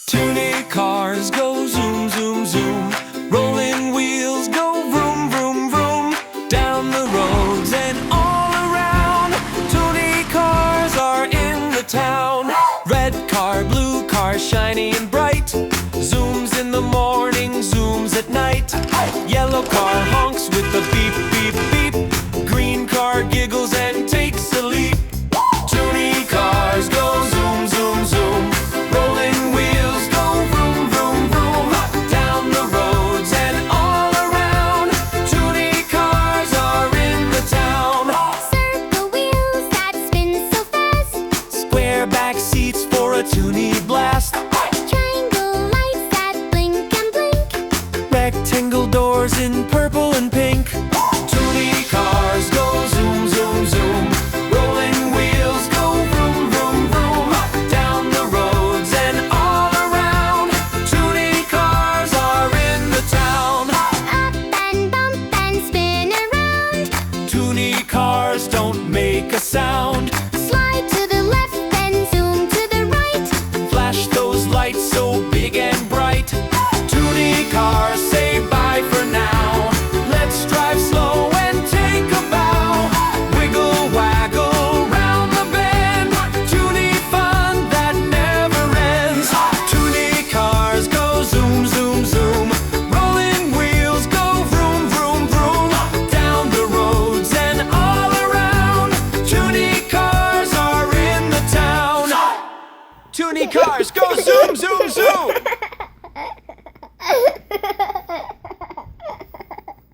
Toony cars go zoom, zoom, zoom. Rolling wheels go vroom, vroom, vroom. Down the roads and all around. Toony cars are in the town. Red car, blue car, shiny and bright. Zooms in the morning, zooms at night. Yellow car honks with a beep, beep, beep. Green car giggles and takes a leap. Toony cars go zoom, zoom, zoom. Rolling wheels go vroom, vroom, vroom. Down the roads and all around. Toony cars are in the town. Circle wheels that spin so fast. Square back seats for a Toony blast. Triangle lights that blink and blink. Rectangle doors in purple and pink. Toony cars go zoom, zoom, zoom. Rolling wheels go vroom, vroom, vroom. Down the roads and all around. Toony cars are in the town. Up and bump and spin around. Toony cars don't make a sound. Slide to the left and zoom to the right. Flash those lights so big and bright. Toony cars say bye for now. Let's drive slow and take a bow. Wiggle, waggle round the bend. Toony fun that never ends. Toony cars go zoom, zoom, zoom. Rolling wheels go vroom, vroom, vroom. Down the roads and all around. Toony cars are in the town. Toony cars go